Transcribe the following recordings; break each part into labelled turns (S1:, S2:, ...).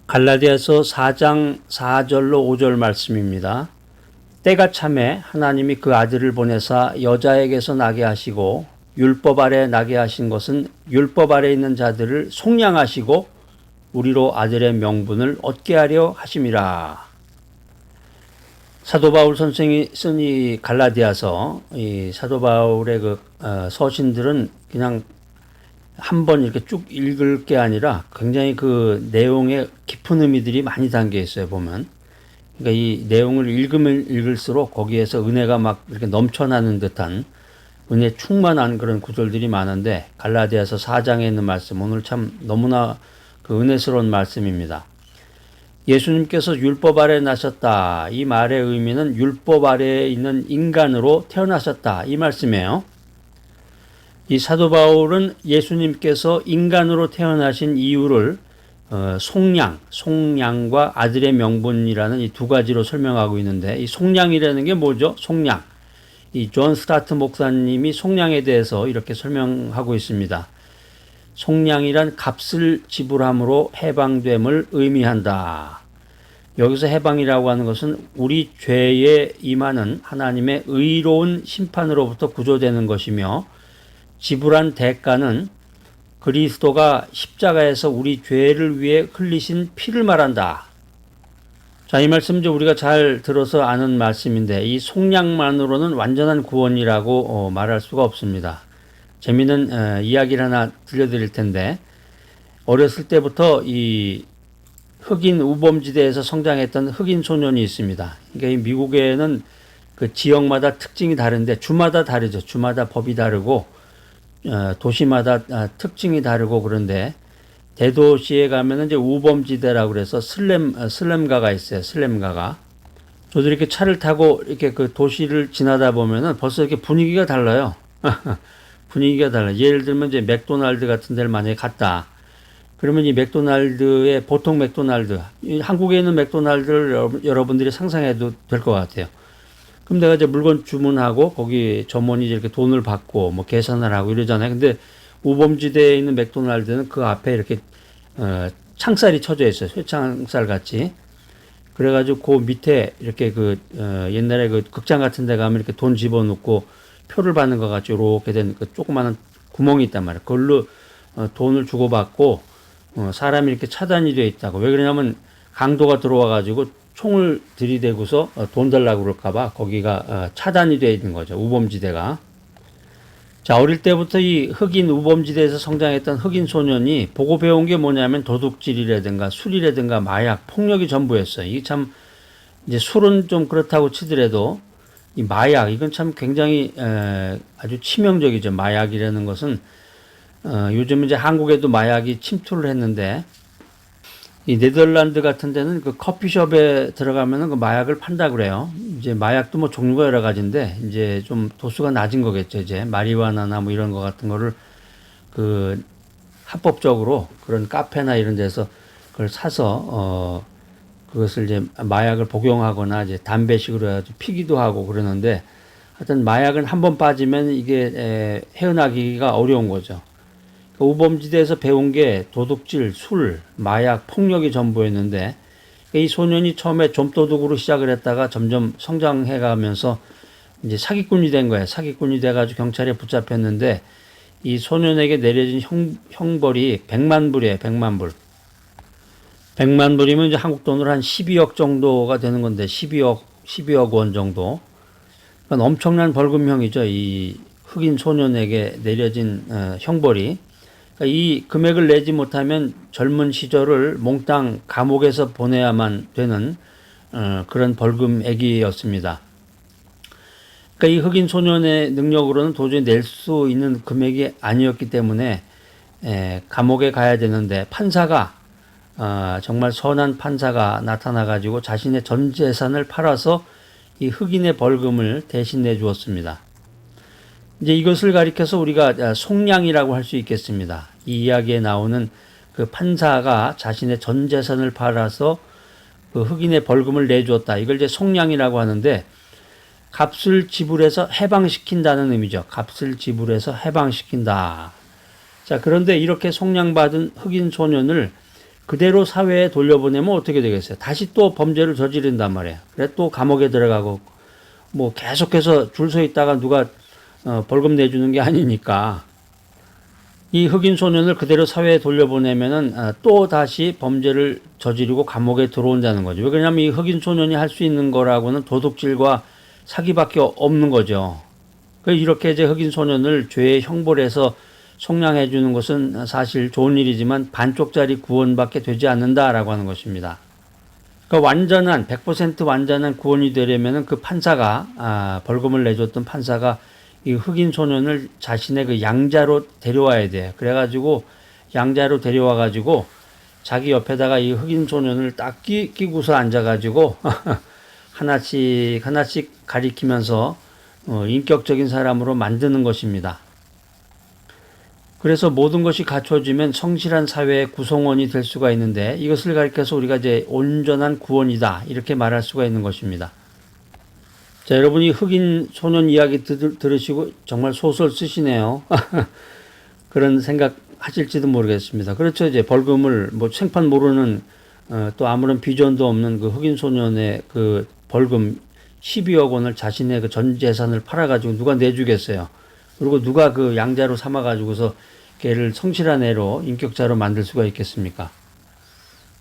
S1: 갈라디아서 4장 4절로 5절 말씀입니다. 때가 참에 하나님이 그 아들을 보내사 여자에게서 나게 하시고 율법 아래 나게 하신 것은 율법 아래 있는 자들을 속량하시고 우리로 아들의 명분을 얻게 하려 하심이라. 사도 바울 선생이 쓴 이 갈라디아서, 이 사도 바울의 서신들은 그냥 한번 이렇게 쭉 읽을 게 아니라 굉장히 그 내용에 깊은 의미들이 많이 담겨 있어요, 보면. 그러니까 이 내용을 읽으면 읽을수록 거기에서 은혜가 막 이렇게 넘쳐나는 듯한 은혜 충만한 그런 구절들이 많은데, 갈라디아서 4장에 있는 말씀, 오늘 참 너무나 그 은혜스러운 말씀입니다. 예수님께서 율법 아래 나셨다. 이 말의 의미는 율법 아래에 있는 인간으로 태어나셨다. 이 말씀이에요. 이 사도 바울은 예수님께서 인간으로 태어나신 이유를 속량과 아들의 명분이라는 이 두 가지로 설명하고 있는데, 이 속량이라는 게 뭐죠? 속량. 이 존 스타트 목사님이 속량에 대해서 이렇게 설명하고 있습니다. 속량이란 값을 지불함으로 해방됨을 의미한다. 여기서 해방이라고 하는 것은 우리 죄에 임하는 하나님의 의로운 심판으로부터 구조되는 것이며, 지불한 대가는 그리스도가 십자가에서 우리 죄를 위해 흘리신 피를 말한다. 자, 이 말씀 좀 우리가 잘 들어서 아는 말씀인데, 이 속량만으로는 완전한 구원이라고 말할 수가 없습니다. 재미있는 이야기를 하나 들려드릴 텐데, 어렸을 때부터 이 흑인 우범지대에서 성장했던 흑인 소년이 있습니다. 그러니까 이 미국에는 그 지역마다 특징이 다른데 주마다 다르죠. 주마다 법이 다르고 도시마다 특징이 다르고, 그런데 대도시에 가면은 이제 우범지대라고 그래서 슬램가가 있어요. 슬램가가. 저도 이렇게 차를 타고 이렇게 그 도시를 지나다 보면은 벌써 이렇게 분위기가 달라요. 분위기가 달라요. 예를 들면 이제 맥도날드 같은 데를 만약에 갔다. 그러면 이 맥도날드의 보통 맥도날드, 한국에 있는 맥도날드를 여러분들이 상상해도 될 것 같아요. 그럼 내가 이제 물건 주문하고 거기 점원이 이렇게 돈을 받고 뭐 계산을 하고 이러잖아요. 근데 우범지대에 있는 맥도날드는 그 앞에 이렇게 창살이 쳐져 있어요. 쇠창살 같이. 그래가지고 그 밑에 이렇게 옛날에 그 극장 같은 데 가면 이렇게 돈 집어넣고 표를 받는 것 같이 이렇게 된 그 조그마한 구멍이 있단 말이에요. 그걸로 돈을 주고받고 사람이 이렇게 차단이 되어 있다고. 왜 그러냐면 강도가 들어와가지고 총을 들이대고서 돈 달라고 그럴까봐 거기가 차단이 되어 있는 거죠. 우범지대가. 자, 어릴 때부터 이 흑인 우범지대에서 성장했던 흑인 소년이 보고 배운 게 뭐냐면 도둑질이라든가 술이라든가 마약, 폭력이 전부였어요. 이게 참, 이제 술은 좀 그렇다고 치더라도 이 마약, 이건 참 굉장히 아주 치명적이죠. 마약이라는 것은 요즘 이제 한국에도 마약이 침투를 했는데, 이 네덜란드 같은 데는 그 커피숍에 들어가면은 그 마약을 판다 그래요. 이제 마약도 뭐 종류가 여러 가지인데, 이제 좀 도수가 낮은 거겠죠. 이제 마리화나나 뭐 이런 거 같은 거를 그 합법적으로 그런 카페나 이런 데서 그걸 사서 그것을 이제 마약을 복용하거나 이제 담배식으로 해가지고 피기도 하고 그러는데, 하여튼 마약은 한번 빠지면 이게 헤어나기가 어려운 거죠. 우범지대에서 배운 게 도둑질, 술, 마약, 폭력이 전부였는데, 이 소년이 처음에 좀도둑으로 시작을 했다가 점점 성장해 가면서 이제 사기꾼이 된 거예요. 사기꾼이 돼가지고 경찰에 붙잡혔는데, 이 소년에게 내려진 형벌이 100만 불이에요. 100만 불. 100만 불이면 이제 한국 돈으로 한 12억 정도가 되는 건데, 12억 원 정도. 그러니까 엄청난 벌금형이죠. 이 흑인 소년에게 내려진 형벌이. 그러니까 이 금액을 내지 못하면 젊은 시절을 몽땅 감옥에서 보내야만 되는 그런 벌금액이었습니다. 그러니까 이 흑인 소년의 능력으로는 도저히 낼 수 있는 금액이 아니었기 때문에 감옥에 가야 되는데, 판사가 정말 선한 판사가 나타나 가지고 자신의 전 재산을 팔아서 이 흑인의 벌금을 대신 내주었습니다. 이제 이것을 가리켜서 우리가 속량이라고 할 수 있겠습니다. 이 이야기에 나오는 그 판사가 자신의 전 재산을 팔아서 그 흑인의 벌금을 내주었다. 이걸 이제 속량이라고 하는데, 값을 지불해서 해방시킨다는 의미죠. 값을 지불해서 해방시킨다. 자, 그런데 이렇게 속량받은 흑인 소년을 그대로 사회에 돌려보내면 어떻게 되겠어요? 다시 또 범죄를 저지른단 말이에요. 그래 또 감옥에 들어가고 뭐 계속해서 줄 서 있다가 누가 벌금 내주는 게 아니니까 이 흑인 소년을 그대로 사회에 돌려보내면은 또 다시 범죄를 저지르고 감옥에 들어온다는 거죠. 왜 그러냐면 이 흑인 소년이 할 수 있는 거라고는 도둑질과 사기밖에 없는 거죠. 이렇게 이제 흑인 소년을 죄의 형벌 해서 속량해 주는 것은 사실 좋은 일이지만 반쪽짜리 구원밖에 되지 않는다라고 하는 것입니다. 그러니까 완전한 100% 완전한 구원이 되려면은 그 판사가 벌금을 내줬던 판사가 이 흑인 소년을 자신의 그 양자로 데려와야 돼. 그래가지고 양자로 데려와 가지고 자기 옆에다가 이 흑인 소년을 딱 끼고서 앉아가지고 하나씩 가리키면서 인격적인 사람으로 만드는 것입니다. 그래서 모든 것이 갖춰지면 성실한 사회의 구성원이 될 수가 있는데 이것을 가리켜서 우리가 이제 온전한 구원이다 이렇게 말할 수가 있는 것입니다. 자, 여러분이 흑인 소년 이야기 들으시고 정말 소설 쓰시네요. 그런 생각 하실지도 모르겠습니다. 그렇죠. 이제 벌금을 뭐 생판 모르는 또 아무런 비전도 없는 그 흑인 소년의 그 벌금 12억 원을 자신의 그 전 재산을 팔아가지고 누가 내주겠어요. 그리고 누가 그 양자로 삼아가지고서 걔를 성실한 애로 인격자로 만들 수가 있겠습니까?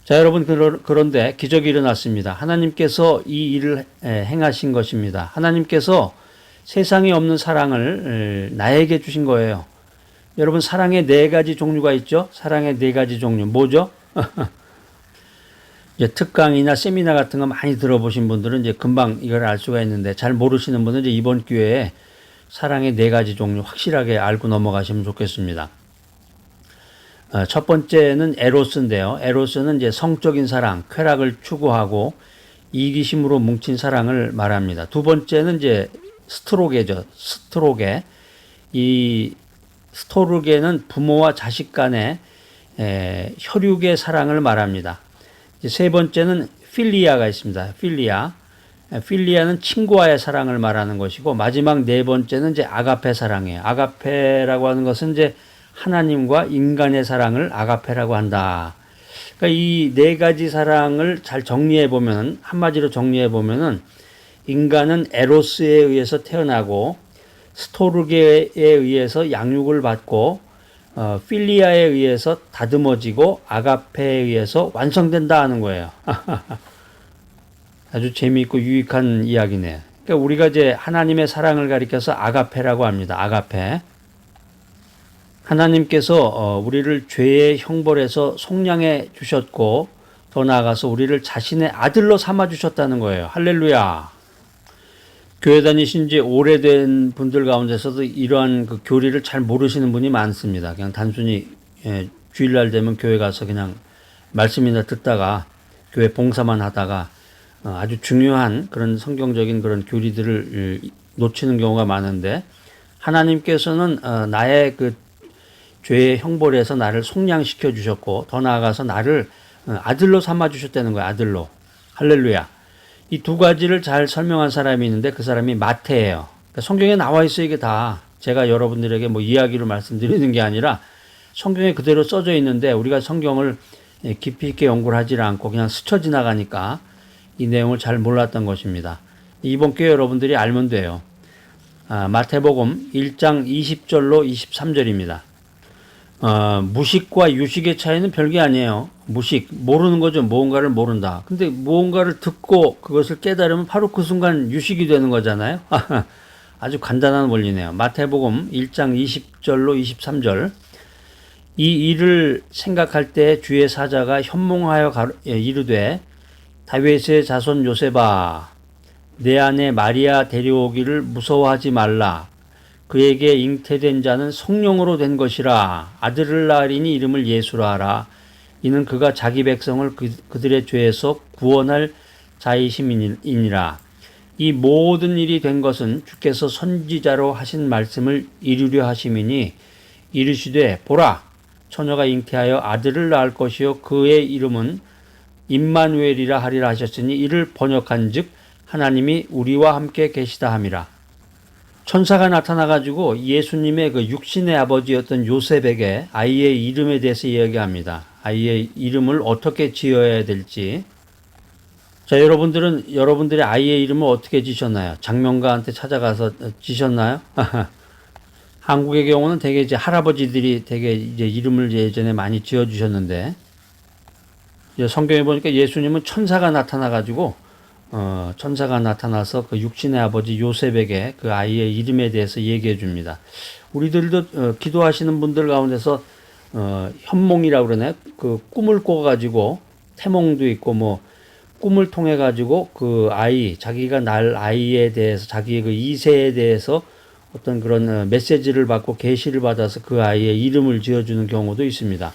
S1: 자, 여러분, 그런데 기적이 일어났습니다. 하나님께서 이 일을 행하신 것입니다. 하나님께서 세상에 없는 사랑을 나에게 주신 거예요. 여러분, 사랑의 4가지 종류가 있죠? 사랑의 4가지 종류. 뭐죠? 이제 특강이나 세미나 같은 거 많이 들어보신 분들은 이제 금방 이걸 알 수가 있는데 잘 모르시는 분은 이제 이번 기회에 사랑의 4가지 종류 확실하게 알고 넘어가시면 좋겠습니다. 첫 번째는 에로스인데요. 에로스는 이제 성적인 사랑, 쾌락을 추구하고 이기심으로 뭉친 사랑을 말합니다. 두 번째는 이제 스토르게죠. 스토르게. 이 스토르게는 부모와 자식 간의 혈육의 사랑을 말합니다. 이제 세 번째는 필리아가 있습니다. 필리아. 필리아는 친구와의 사랑을 말하는 것이고 마지막 4번째는 이제 아가페 사랑이에요. 아가페라고 하는 것은 이제 하나님과 인간의 사랑을 아가페라고 한다. 그러니까 이 4가지 사랑을 잘 정리해 보면 한마디로 정리해 보면은 인간은 에로스에 의해서 태어나고 스토르게에 의해서 양육을 받고 필리아에 의해서 다듬어지고 아가페에 의해서 완성된다 하는 거예요. 아주 재미있고 유익한 이야기네요. 그러니까 우리가 이제 하나님의 사랑을 가리켜서 아가페라고 합니다. 아가페. 하나님께서 우리를 죄의 형벌에서 속량해 주셨고 더 나아가서 우리를 자신의 아들로 삼아 주셨다는 거예요. 할렐루야. 교회 다니신 지 오래된 분들 가운데서도 이러한 그 교리를 잘 모르시는 분이 많습니다. 그냥 단순히 주일날 되면 교회 가서 그냥 말씀이나 듣다가 교회 봉사만 하다가 아주 중요한 그런 성경적인 그런 교리들을 놓치는 경우가 많은데 하나님께서는 나의 그 죄의 형벌에서 나를 속량시켜 주셨고 더 나아가서 나를 아들로 삼아 주셨다는 거예요. 아들로. 할렐루야. 이 2가지를 잘 설명한 사람이 있는데 그 사람이 마태예요. 그러니까 성경에 나와 있어요. 이게 다. 제가 여러분들에게 뭐 이야기로 말씀드리는 게 아니라 성경에 그대로 써져 있는데 우리가 성경을 깊이 있게 연구를 하지 않고 그냥 스쳐 지나가니까 이 내용을 잘 몰랐던 것입니다. 이번 기회에 여러분들이 알면 돼요. 마태복음 1장 20절로 23절입니다. 무식과 유식의 차이는 별게 아니에요. 무식, 모르는 거죠. 무언가를 모른다. 근데 무언가를 듣고 그것을 깨달으면 바로 그 순간 유식이 되는 거잖아요. 아주 간단한 원리네요. 마태복음 1장 20절로 23절. 이 일을 생각할 때 주의 사자가 현몽하여 이르되 다윗의 자손 요셉아 내 아내 마리아 데려오기를 무서워하지 말라. 그에게 잉태된 자는 성령으로 된 것이라. 아들을 낳으리니 이름을 예수라 하라. 이는 그가 자기 백성을 그들의 죄에서 구원할 자이심이니라. 이 모든 일이 된 것은 주께서 선지자로 하신 말씀을 이루려 하심이니 이르시되 보라 처녀가 잉태하여 아들을 낳을 것이요 그의 이름은 임마누엘이라 하리라 하셨으니 이를 번역한즉 하나님이 우리와 함께 계시다 함이라. 천사가 나타나가지고 예수님의 그 육신의 아버지였던 요셉에게 아이의 이름에 대해서 이야기합니다. 아이의 이름을 어떻게 지어야 될지. 자, 여러분들의 아이의 이름을 어떻게 지셨나요? 장명가한테 찾아가서 지셨나요? 한국의 경우는 되게 이제 할아버지들이 되게 이제 이름을 예전에 많이 지어주셨는데, 이제 성경에 보니까 예수님은 천사가 나타나가지고, 천사가 나타나서 그 육신의 아버지 요셉에게 그 아이의 이름에 대해서 얘기해 줍니다. 우리들도 기도하시는 분들 가운데서 현몽이라고 그러나요? 그 꿈을 꿔가지고 태몽도 있고 뭐 꿈을 통해 가지고 그 아이, 자기가 낳을 아이에 대해서 자기의 그 이세에 대해서 어떤 그런 메시지를 받고 계시를 받아서 그 아이의 이름을 지어주는 경우도 있습니다.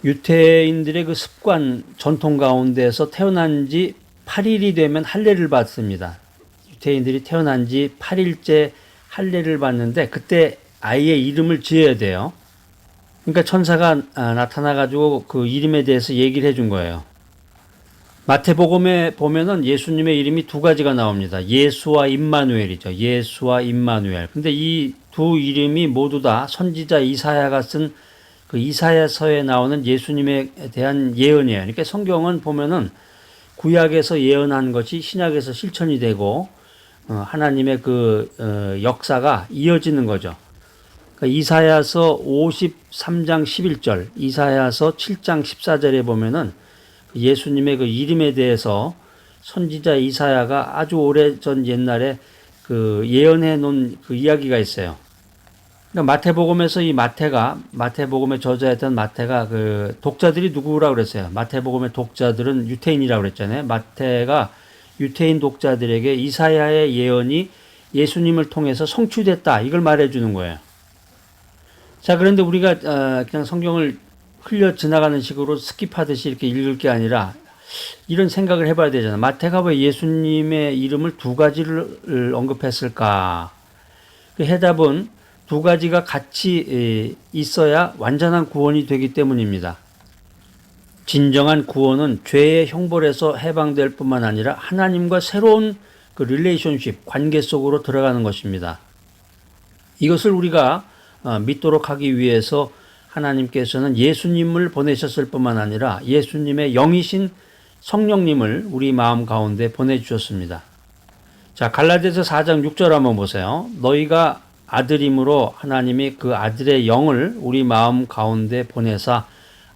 S1: 유태인들의 그 습관, 전통 가운데서 태어난 지 8일이 되면 할례를 받습니다. 유태인들이 태어난 지 8일째 할례를 받는데 그때 아이의 이름을 지어야 돼요. 그러니까 천사가 나타나가지고 그 이름에 대해서 얘기를 해준 거예요. 마태복음에 보면은 예수님의 이름이 두 가지가 나옵니다. 예수와 임마누엘이죠. 예수와 임마누엘. 근데 이 두 이름이 모두 다 선지자 이사야가 쓴 그 이사야서에 나오는 예수님에 대한 예언이에요. 그러니까 성경은 보면은 구약에서 예언한 것이 신약에서 실천이 되고 하나님의 그 역사가 이어지는 거죠. 그러니까 이사야서 53장 11절, 이사야서 7장 14절에 보면은 예수님의 그 이름에 대해서 선지자 이사야가 아주 오래전 옛날에 그 예언해 놓은 그 이야기가 있어요. 그러니까 마태복음에서 이 마태복음의 저자였던 마태가 그 독자들이 누구라고 그랬어요? 마태복음의 독자들은 유태인이라고 그랬잖아요. 마태가 유태인 독자들에게 이사야의 예언이 예수님을 통해서 성취됐다. 이걸 말해 주는 거예요. 자, 그런데 우리가 그냥 성경을 흘려 지나가는 식으로 스킵하듯이 이렇게 읽을 게 아니라 이런 생각을 해봐야 되잖아. 마태가 왜 예수님의 이름을 두 가지를 언급했을까? 그 해답은 두 가지가 같이 있어야 완전한 구원이 되기 때문입니다. 진정한 구원은 죄의 형벌에서 해방될 뿐만 아니라 하나님과 새로운 그 릴레이션십, 관계 속으로 들어가는 것입니다. 이것을 우리가 믿도록 하기 위해서 하나님께서는 예수님을 보내셨을 뿐만 아니라 예수님의 영이신 성령님을 우리 마음 가운데 보내주셨습니다. 자, 갈라디아서 4장 6절 한번 보세요. 너희가 아들임으로 하나님이 그 아들의 영을 우리 마음 가운데 보내사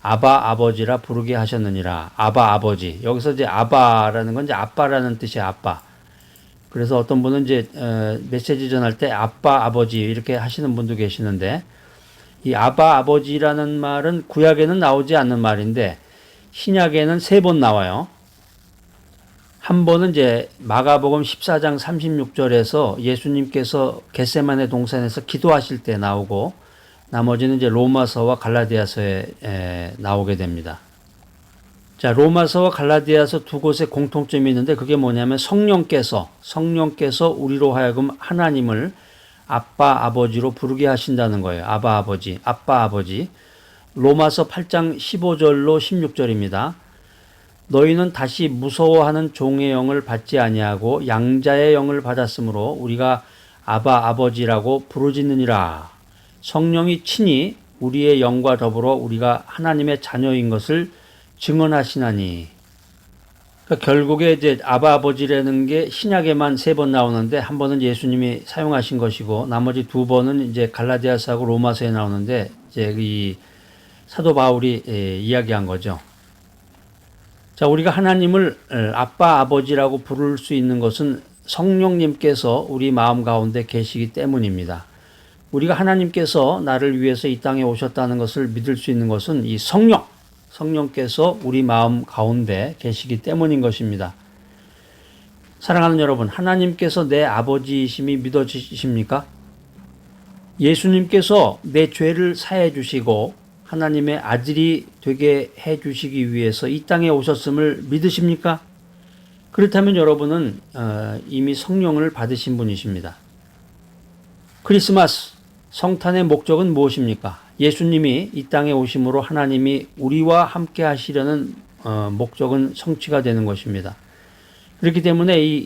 S1: 아바 아버지라 부르게 하셨느니라. 아바 아버지. 여기서 이제 아바라는 건 이제 아빠라는 뜻이야, 아빠. 그래서 어떤 분은 이제 메시지 전할 때 아빠 아버지 이렇게 하시는 분도 계시는데 이 아바 아버지라는 말은 구약에는 나오지 않는 말인데 신약에는 3번 나와요. 한 번은 이제 마가복음 14장 36절에서 예수님께서 겟세마네 동산에서 기도하실 때 나오고 나머지는 이제 로마서와 갈라디아서에 나오게 됩니다. 자, 로마서와 갈라디아서 두 곳에 공통점이 있는데 그게 뭐냐면 성령께서 우리로 하여금 하나님을 아빠 아버지로 부르게 하신다는 거예요. 아바 아버지, 아빠 아버지. 로마서 8장 15절로 16절입니다. 너희는 다시 무서워하는 종의 영을 받지 아니하고 양자의 영을 받았으므로 우리가 아바 아버지라고 부르짖느니라. 성령이 친히 우리의 영과 더불어 우리가 하나님의 자녀인 것을 증언하시나니. 그러니까 결국에 이제 아바 아버지라는 게 신약에만 3번 나오는데 한 번은 예수님이 사용하신 것이고 나머지 2번은 이제 갈라디아서하고 로마서에 나오는데 이제 이 사도 바울이 이야기한 거죠. 자, 우리가 하나님을 아빠 아버지라고 부를 수 있는 것은 성령님께서 우리 마음 가운데 계시기 때문입니다. 우리가 하나님께서 나를 위해서 이 땅에 오셨다는 것을 믿을 수 있는 것은 이 성령께서 우리 마음 가운데 계시기 때문인 것입니다. 사랑하는 여러분, 하나님께서 내 아버지이심이 믿어지십니까? 예수님께서 내 죄를 사해 주시고 하나님의 아들이 되게 해 주시기 위해서 이 땅에 오셨음을 믿으십니까? 그렇다면 여러분은 이미 성령을 받으신 분이십니다. 크리스마스 성탄의 목적은 무엇입니까? 예수님이 이 땅에 오심으로 하나님이 우리와 함께 하시려는 목적은 성취가 되는 것입니다. 그렇기 때문에 이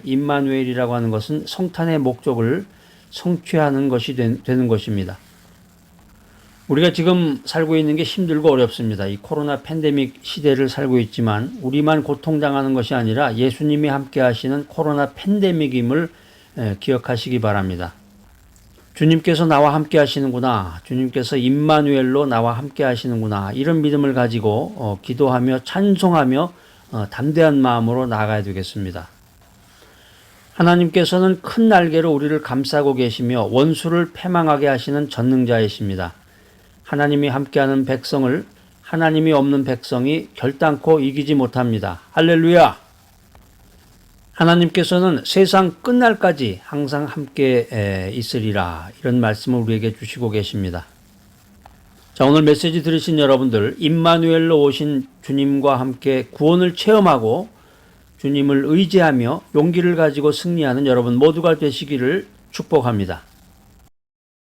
S1: 임마누엘이라고 하는 것은 성탄의 목적을 성취하는 것이 되는 것입니다. 우리가 지금 살고 있는 게 힘들고 어렵습니다. 이 코로나 팬데믹 시대를 살고 있지만 우리만 고통당하는 것이 아니라 예수님이 함께 하시는 코로나 팬데믹임을 기억하시기 바랍니다. 주님께서 나와 함께 하시는구나. 주님께서 임마누엘로 나와 함께 하시는구나. 이런 믿음을 가지고 기도하며 찬송하며 담대한 마음으로 나아가야 되겠습니다. 하나님께서는 큰 날개로 우리를 감싸고 계시며 원수를 패망하게 하시는 전능자이십니다. 하나님이 함께하는 백성을 하나님이 없는 백성이 결단코 이기지 못합니다. 할렐루야! 하나님께서는 세상 끝날까지 항상 함께 있으리라, 이런 말씀을 우리에게 주시고 계십니다. 자, 오늘 메시지 들으신 여러분들, 임마누엘로 오신 주님과 함께 구원을 체험하고 주님을 의지하며 용기를 가지고 승리하는 여러분 모두가 되시기를 축복합니다.